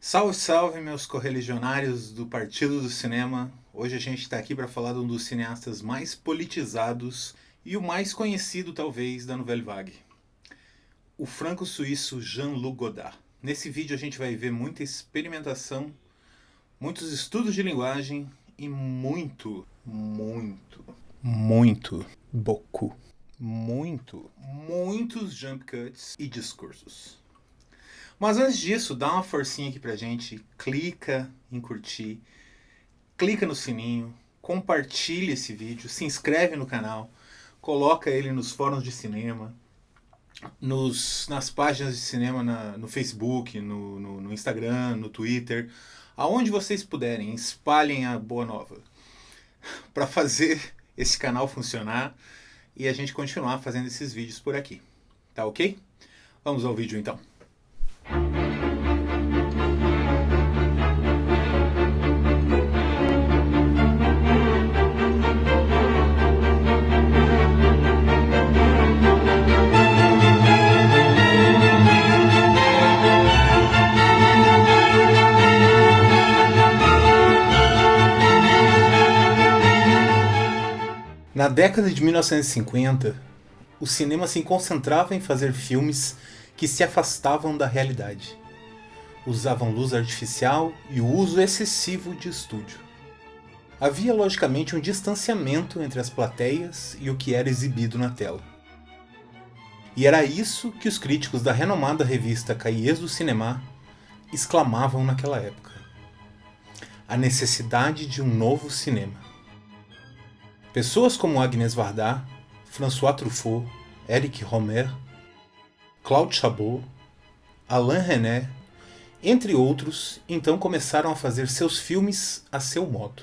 Salve, salve, meus correligionários do Partido do Cinema. Hoje a gente está aqui para falar de um dos cineastas mais politizados e o mais conhecido, talvez, da Nouvelle Vague. O franco-suíço Jean-Luc Godard. Nesse vídeo a gente vai ver muita experimentação, muitos estudos de linguagem e muito, muitos jump cuts e discursos. Mas antes disso, dá uma forcinha aqui pra gente, clica em curtir, clica no sininho, compartilha esse vídeo, se inscreve no canal, coloca ele nos fóruns de cinema, nas páginas de cinema no Facebook, no Instagram, no Twitter, aonde vocês puderem, espalhem a boa nova para fazer esse canal funcionar e a gente continuar fazendo esses vídeos por aqui. Tá ok? Vamos ao vídeo então. Na década de 1950, o cinema se concentrava em fazer filmes que se afastavam da realidade. Usavam luz artificial e o uso excessivo de estúdio. Havia logicamente um distanciamento entre as plateias e o que era exibido na tela. E era isso que os críticos da renomada revista Cahiers du Cinéma exclamavam naquela época. A necessidade de um novo cinema. Pessoas como Agnès Varda, François Truffaut, Éric Rohmer, Claude Chabrol, Alain Resnais, entre outros, então começaram a fazer seus filmes a seu modo,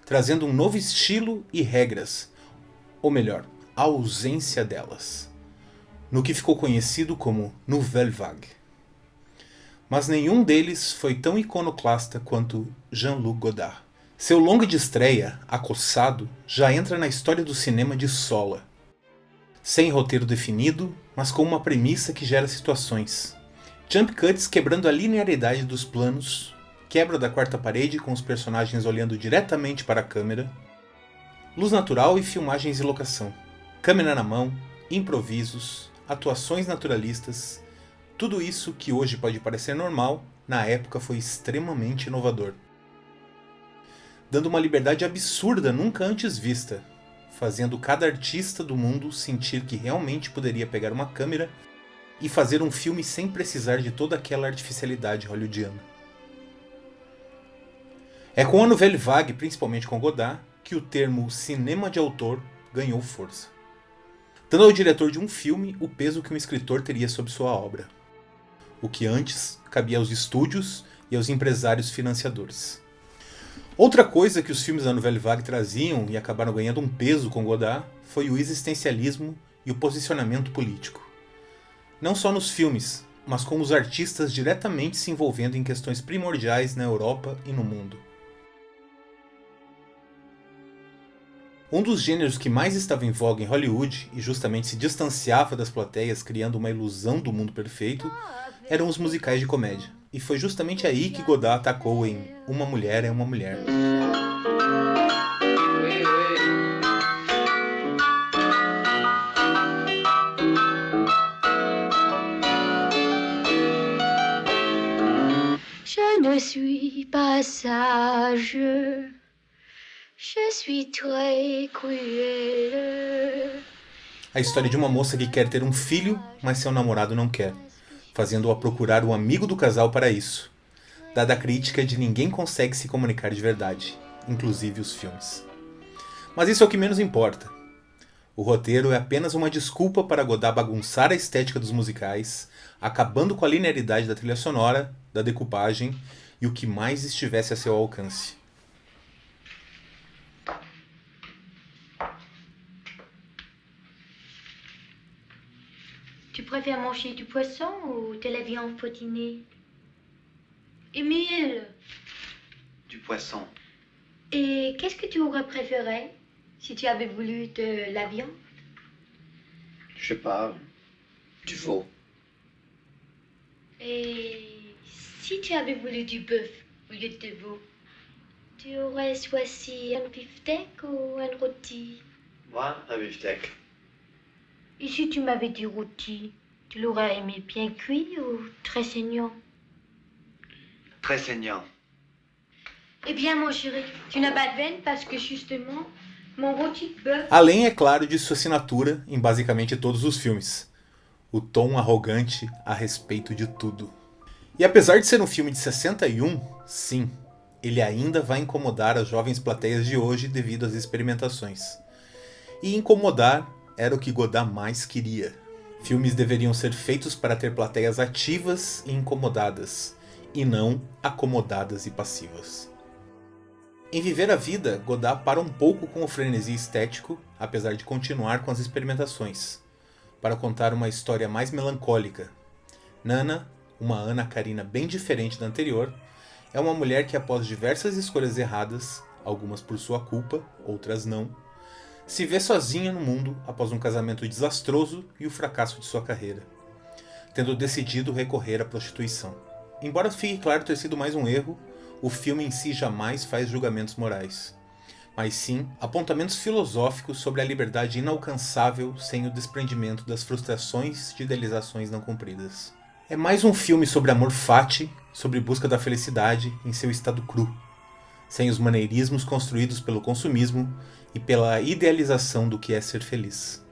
trazendo um novo estilo e regras, ou melhor, a ausência delas, no que ficou conhecido como Nouvelle Vague. Mas nenhum deles foi tão iconoclasta quanto Jean-Luc Godard. Seu longa de estreia, Acossado, já entra na história do cinema de sola. Sem roteiro definido, mas com uma premissa que gera situações. Jump cuts quebrando a linearidade dos planos, quebra da quarta parede com os personagens olhando diretamente para a câmera, luz natural e filmagens de locação, câmera na mão, improvisos, atuações naturalistas, tudo isso que hoje pode parecer normal, na época foi extremamente inovador. Dando uma liberdade absurda nunca antes vista, fazendo cada artista do mundo sentir que realmente poderia pegar uma câmera e fazer um filme sem precisar de toda aquela artificialidade hollywoodiana. É com a Nouvelle Vague, principalmente com Godard, que o termo cinema de autor ganhou força, dando ao diretor de um filme o peso que um escritor teria sobre sua obra, o que antes cabia aos estúdios e aos empresários financiadores. Outra coisa que os filmes da Nouvelle Vague traziam e acabaram ganhando um peso com Godard foi o existencialismo e o posicionamento político. Não só nos filmes, mas com os artistas diretamente se envolvendo em questões primordiais na Europa e no mundo. Um dos gêneros que mais estava em voga em Hollywood e justamente se distanciava das plateias criando uma ilusão do mundo perfeito eram os musicais de comédia. E foi justamente aí que Godard atacou em Uma Mulher é uma Mulher. Je ne suis pas sage, je suis très cruelle. A história de uma moça que quer ter um filho, mas seu namorado não quer, fazendo-a procurar um amigo do casal para isso, dada a crítica de ninguém consegue se comunicar de verdade, inclusive os filmes. Mas isso é o que menos importa. O roteiro é apenas uma desculpa para Godard bagunçar a estética dos musicais, acabando com a linearidade da trilha sonora, da decupagem e o que mais estivesse a seu alcance. Tu préfères manger du poisson ou de la viande potinée? Émile, Du poisson. et qu'est-ce que tu aurais préféré si tu avais voulu de la viande? Je sais pas. Du veau. Et Si tu avais voulu du bœuf au lieu de veau, tu aurais choisi un beefsteak ou un rôti? Moi, un beefsteak. Et si tu m'avais dit rôti, tu l'aurais aimé bien cuit ou très saignant? Très saignant. Eh bien, mon chéri, tu n'as pas de veine parce que justement, mon rôti de bœuf... Além, é claro, de sua assinatura em basicamente todos os filmes. O tom arrogante a respeito de tudo. E apesar de ser um filme de 61, sim, ele ainda vai incomodar as jovens plateias de hoje devido às experimentações. E incomodar era o que Godard mais queria. Filmes deveriam ser feitos para ter plateias ativas e incomodadas, e não acomodadas e passivas. Em Viver a Vida, Godard para um pouco com o frenesi estético, apesar de continuar com as experimentações, para contar uma história mais melancólica. Nana, uma Ana Karina bem diferente da anterior, é uma mulher que após diversas escolhas erradas, algumas por sua culpa, outras não, se vê sozinha no mundo após um casamento desastroso e o fracasso de sua carreira, tendo decidido recorrer à prostituição. Embora fique claro ter sido mais um erro, o filme em si jamais faz julgamentos morais, mas sim apontamentos filosóficos sobre a liberdade inalcançável sem o desprendimento das frustrações de idealizações não cumpridas. É mais um filme sobre amor fati, sobre busca da felicidade em seu estado cru, sem os maneirismos construídos pelo consumismo e pela idealização do que é ser feliz.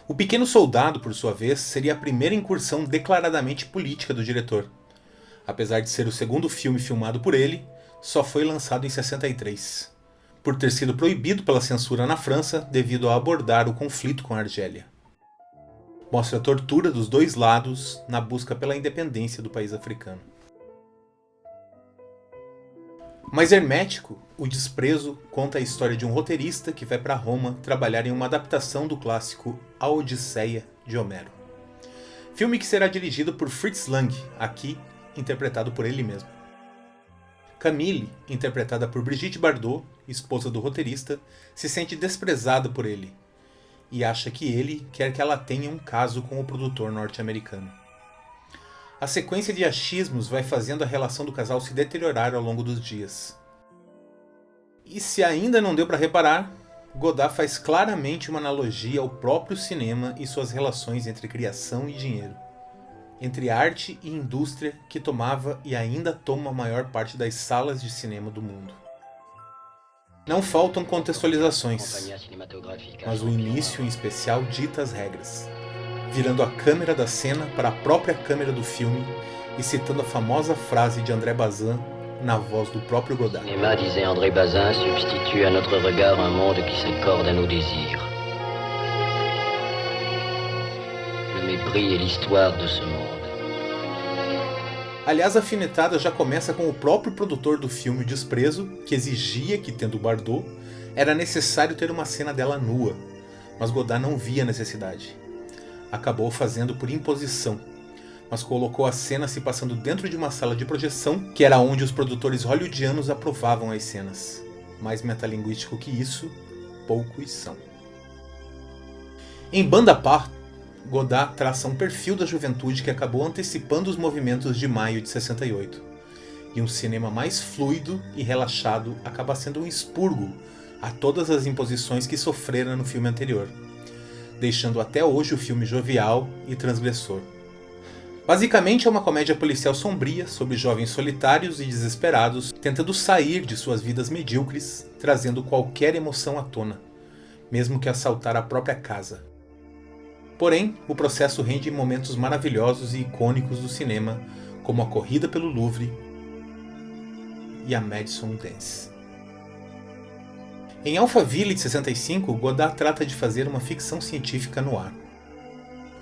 O Pequeno Soldado, por sua vez, seria a primeira incursão declaradamente política do diretor. Apesar de ser o segundo filme filmado por ele, só foi lançado em 63, por ter sido proibido pela censura na França devido a abordar o conflito com a Argélia. Mostra a tortura dos dois lados na busca pela independência do país africano. Mais hermético, O Desprezo conta a história de um roteirista que vai para Roma trabalhar em uma adaptação do clássico A Odisseia de Homero. Filme que será dirigido por Fritz Lang, aqui interpretado por ele mesmo. Camille, interpretada por Brigitte Bardot, esposa do roteirista, se sente desprezada por ele e acha que ele quer que ela tenha um caso com o produtor norte-americano. A sequência de achismos vai fazendo a relação do casal se deteriorar ao longo dos dias. E se ainda não deu para reparar, Godard faz claramente uma analogia ao próprio cinema e suas relações entre criação e dinheiro, entre arte e indústria que tomava e ainda toma a maior parte das salas de cinema do mundo. Não faltam contextualizações, mas o início em especial dita as regras, virando a câmera da cena para a própria câmera do filme e citando a famosa frase de André Bazin na voz do próprio Godard. Le cinéma, disait André Bazin, substitue à notre regard un monde qui s'accorde à nos désirs. Le mépris est l'histoire de ce monde. Aliás, a alfinetada já começa com o próprio produtor do filme O Desprezo, que exigia que, tendo Bardot, era necessário ter uma cena dela nua, mas Godard não via necessidade. Acabou fazendo por imposição, mas colocou a cena se passando dentro de uma sala de projeção, que era onde os produtores hollywoodianos aprovavam as cenas. Mais metalinguístico que isso, poucos são. Em Bande à part, Godard traça um perfil da juventude que acabou antecipando os movimentos de maio de 68, e um cinema mais fluido e relaxado acaba sendo um expurgo a todas as imposições que sofrera no filme anterior, deixando até hoje o filme jovial e transgressor. Basicamente é uma comédia policial sombria sobre jovens solitários e desesperados tentando sair de suas vidas medíocres, trazendo qualquer emoção à tona, mesmo que assaltar a própria casa. Porém, o processo rende momentos maravilhosos e icônicos do cinema, como a corrida pelo Louvre e a Madison Dance. Em Alphaville de 65, Godard trata de fazer uma ficção científica no ar.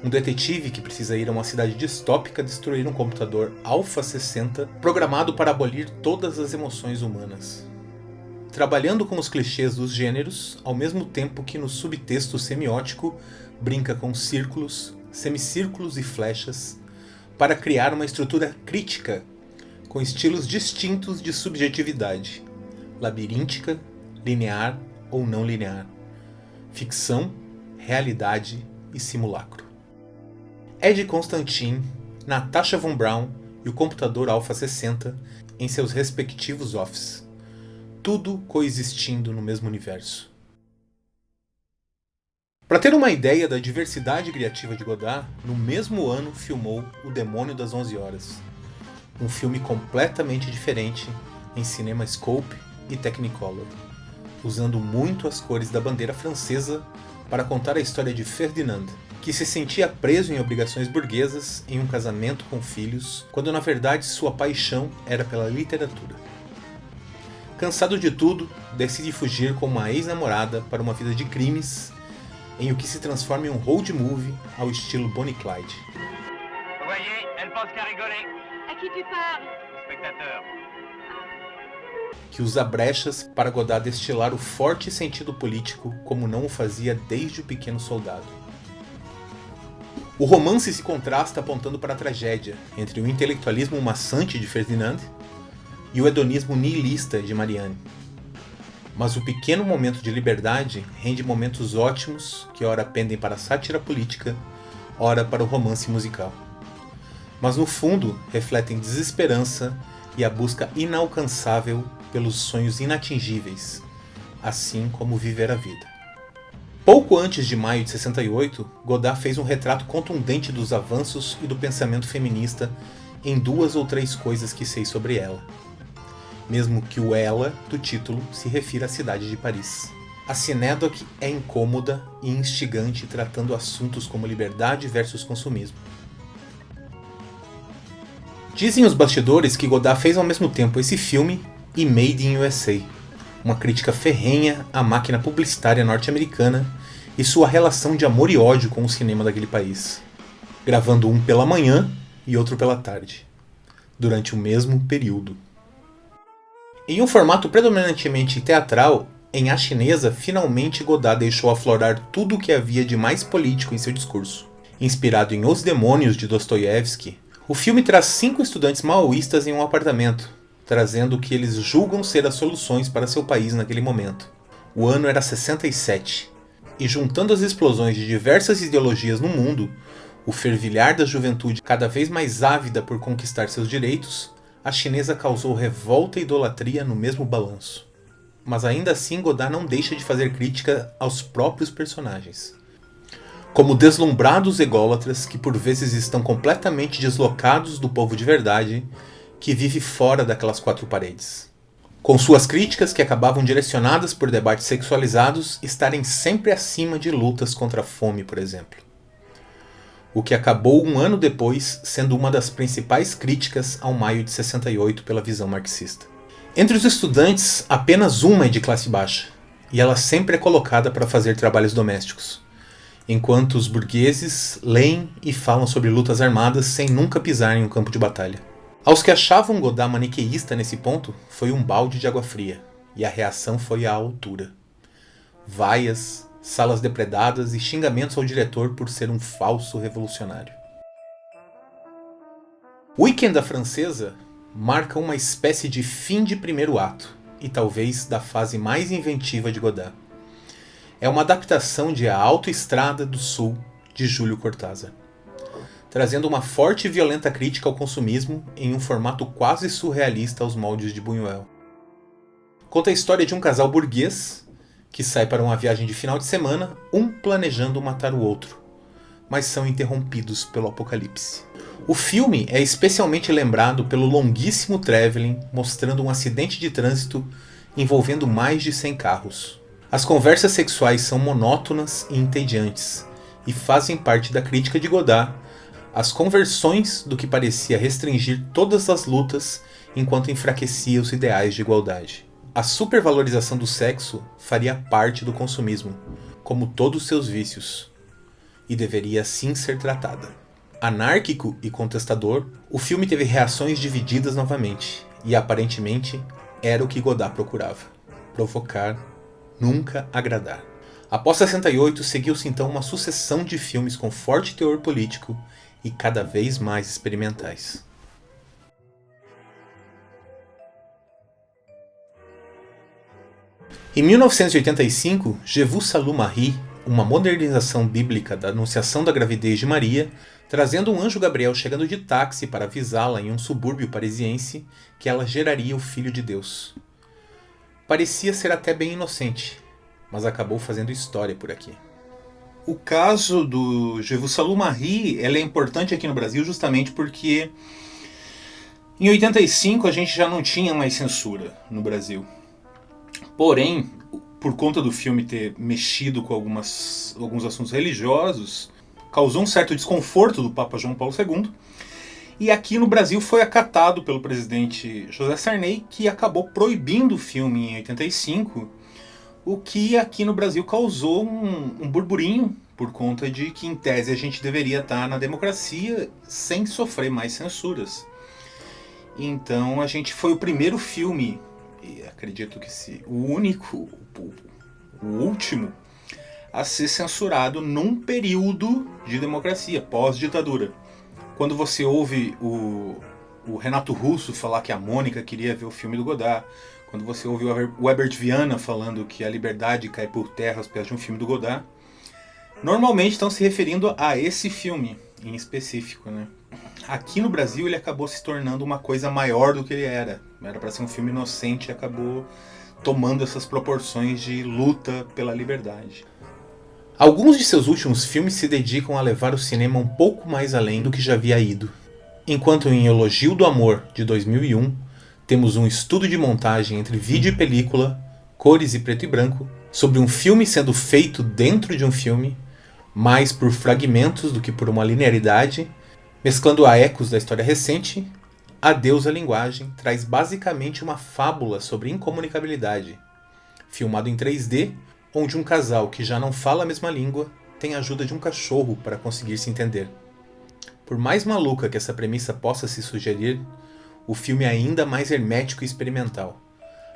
Um detetive que precisa ir a uma cidade distópica destruir um computador Alpha 60 programado para abolir todas as emoções humanas. Trabalhando com os clichês dos gêneros, ao mesmo tempo que no subtexto semiótico brinca com círculos, semicírculos e flechas, para criar uma estrutura crítica com estilos distintos de subjetividade, labiríntica, linear ou não linear, ficção, realidade e simulacro. Ed Constantine, Natasha von Braun e o computador Alpha 60 em seus respectivos offices, tudo coexistindo no mesmo universo. Para ter uma ideia da diversidade criativa de Godard, no mesmo ano filmou O Demônio das 11 Horas, um filme completamente diferente em CinemaScope e Technicolor, usando muito as cores da bandeira francesa para contar a história de Ferdinand, que se sentia preso em obrigações burguesas em um casamento com filhos, quando na verdade sua paixão era pela literatura. Cansado de tudo, decide fugir com uma ex-namorada para uma vida de crimes, em o que se transforma em um road movie ao estilo Bonnie e Clyde. Voyez, elle pense qu'à rigoler. À qui tu parles? Spectateur. Que usa brechas para Godard destilar o forte sentido político como não o fazia desde O Pequeno Soldado. O romance se contrasta apontando para a tragédia entre o intelectualismo maçante de Ferdinand e o hedonismo nihilista de Marianne. Mas o pequeno momento de liberdade rende momentos ótimos que ora pendem para a sátira política, ora para o romance musical. Mas no fundo refletem desesperança e a busca inalcançável pelos sonhos inatingíveis, assim como viver a vida. Pouco antes de maio de 68, Godard fez um retrato contundente dos avanços e do pensamento feminista em 2 ou 3 coisas que sei sobre ela, mesmo que o ela do título se refira à cidade de Paris. A Cinedoc é incômoda e instigante, tratando assuntos como liberdade versus consumismo. Dizem os bastidores que Godard fez ao mesmo tempo esse filme e Made in USA, uma crítica ferrenha à máquina publicitária norte-americana e sua relação de amor e ódio com o cinema daquele país, gravando um pela manhã e outro pela tarde, durante o mesmo período. Em um formato predominantemente teatral, em A Chinesa, finalmente Godard deixou aflorar tudo o que havia de mais político em seu discurso. Inspirado em Os Demônios de Dostoiévski, o filme traz 5 estudantes maoístas em um apartamento, trazendo o que eles julgam ser as soluções para seu país naquele momento. O ano era 67, e juntando as explosões de diversas ideologias no mundo, o fervilhar da juventude cada vez mais ávida por conquistar seus direitos, A Chinesa causou revolta e idolatria no mesmo balanço. Mas ainda assim Godard não deixa de fazer crítica aos próprios personagens, como deslumbrados ególatras que por vezes estão completamente deslocados do povo de verdade que vive fora daquelas 4 paredes. Com suas críticas que acabavam direcionadas por debates sexualizados estarem sempre acima de lutas contra a fome, por exemplo. O que acabou um ano depois sendo uma das principais críticas ao maio de 68 pela visão marxista. Entre os estudantes, apenas uma é de classe baixa, e ela sempre é colocada para fazer trabalhos domésticos, enquanto os burgueses leem e falam sobre lutas armadas sem nunca pisar em um campo de batalha. Aos que achavam Godard maniqueísta nesse ponto, foi um balde de água fria, e a reação foi à altura. Vaias, salas depredadas e xingamentos ao diretor por ser um falso revolucionário. O Weekend da Francesa marca uma espécie de fim de primeiro ato, e talvez da fase mais inventiva de Godard. É uma adaptação de A Autoestrada do Sul, de Júlio Cortázar, trazendo uma forte e violenta crítica ao consumismo em um formato quase surrealista aos moldes de Buñuel. Conta a história de um casal burguês que sai para uma viagem de final de semana, um planejando matar o outro, mas são interrompidos pelo apocalipse. O filme é especialmente lembrado pelo longuíssimo travelling mostrando um acidente de trânsito envolvendo mais de 100 carros. As conversas sexuais são monótonas e entediantes, e fazem parte da crítica de Godard às conversões do que parecia restringir todas as lutas enquanto enfraquecia os ideais de igualdade. A supervalorização do sexo faria parte do consumismo, como todos seus vícios, e deveria assim ser tratada. Anárquico e contestador, o filme teve reações divididas novamente, e aparentemente era o que Godard procurava: provocar, nunca agradar. Após 68, seguiu-se então uma sucessão de filmes com forte teor político e cada vez mais experimentais. Em 1985, Je vous salue Marie, uma modernização bíblica da Anunciação da Gravidez de Maria, trazendo um anjo Gabriel chegando de táxi para avisá-la em um subúrbio parisiense que ela geraria o Filho de Deus. Parecia ser até bem inocente, mas acabou fazendo história por aqui. O caso do Je vous salue Marie, ele é importante aqui no Brasil justamente porque em 85 a gente já não tinha mais censura no Brasil. Porém, por conta do filme ter mexido com alguns assuntos religiosos, causou um certo desconforto do Papa João Paulo II. E aqui no Brasil foi acatado pelo presidente José Sarney, que acabou proibindo o filme em 85, o que aqui no Brasil causou um burburinho, por conta de que, em tese, a gente deveria estar na democracia sem sofrer mais censuras. Então, a gente foi o primeiro filme, e acredito que o único, o último, a ser censurado num período de democracia, pós-ditadura. Quando você ouve o Renato Russo falar que a Mônica queria ver o filme do Godard, quando você ouve o Herbert Viana falando que a liberdade cai por terra aos pés de um filme do Godard, normalmente estão se referindo a esse filme em específico, né? Aqui no Brasil ele acabou se tornando uma coisa maior do que ele era. Era para ser um filme inocente e acabou tomando essas proporções de luta pela liberdade. Alguns de seus últimos filmes se dedicam a levar o cinema um pouco mais além do que já havia ido. Enquanto em Elogio do Amor, de 2001, temos um estudo de montagem entre vídeo e película, cores e preto e branco, sobre um filme sendo feito dentro de um filme, mais por fragmentos do que por uma linearidade, mesclando a ecos da história recente, Adeus à Linguagem traz basicamente uma fábula sobre incomunicabilidade, filmado em 3D, onde um casal que já não fala a mesma língua tem a ajuda de um cachorro para conseguir se entender. Por mais maluca que essa premissa possa se sugerir, o filme é ainda mais hermético e experimental,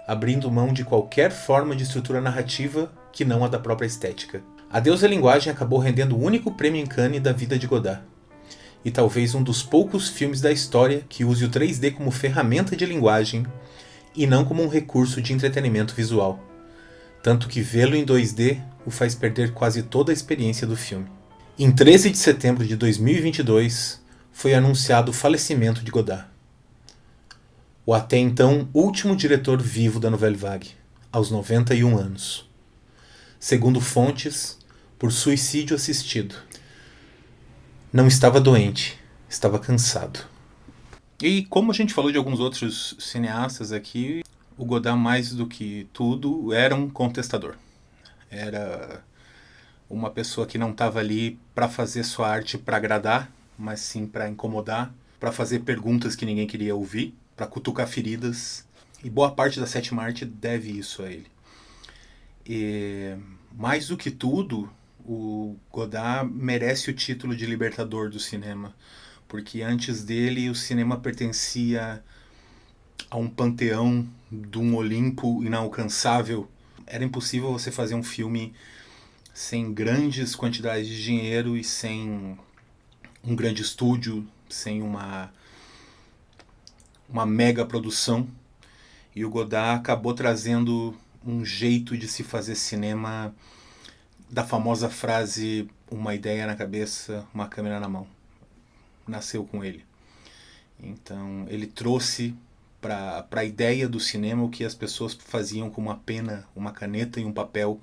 abrindo mão de qualquer forma de estrutura narrativa que não a da própria estética. Adeus à Linguagem acabou rendendo o único prêmio em Cannes da vida de Godard, e talvez um dos poucos filmes da história que use o 3D como ferramenta de linguagem e não como um recurso de entretenimento visual, tanto que vê-lo em 2D o faz perder quase toda a experiência do filme. Em 13 de setembro de 2022, foi anunciado o falecimento de Godard, o até então último diretor vivo da Nouvelle Vague, aos 91 anos. Segundo fontes, por suicídio assistido. Não estava doente, estava cansado. E como a gente falou de alguns outros cineastas aqui, o Godard, mais do que tudo, era um contestador. Era uma pessoa que não estava ali para fazer sua arte para agradar, mas sim para incomodar, para fazer perguntas que ninguém queria ouvir, para cutucar feridas. E boa parte da sétima arte deve isso a ele. E mais do que tudo, o Godard merece o título de libertador do cinema, porque antes dele o cinema pertencia a um panteão de um Olimpo inalcançável. Era impossível você fazer um filme sem grandes quantidades de dinheiro e sem um grande estúdio, sem uma mega produção. E o Godard acabou trazendo um jeito de se fazer cinema da famosa frase, uma ideia na cabeça, uma câmera na mão. Nasceu com ele. Então ele trouxe para a ideia do cinema o que as pessoas faziam com uma pena, uma caneta e um papel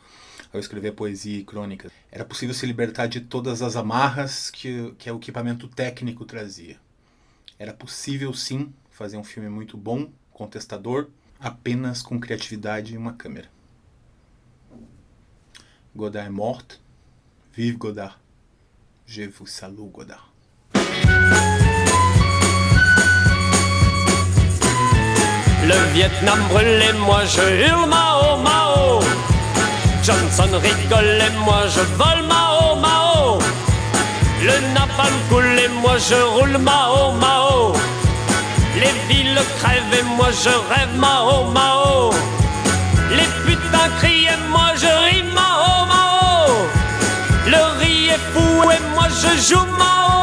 ao escrever poesia e crônica. Era possível se libertar de todas as amarras que o equipamento técnico trazia. Era possível sim fazer um filme muito bom, contestador, apenas com criatividade e uma câmera. Godard est mort. Vive Godard. Je vous salue Godard. Le Vietnam brûlait, moi je hurle Mao Mao. Johnson rigole et moi je vole Mao Mao. Le napalm coule et moi je roule Mao Mao. Les villes crèvent et moi je rêve Mao Mao. Les putains crient et moi je ris Mao Mao. Le riz est fou et moi je joue Mao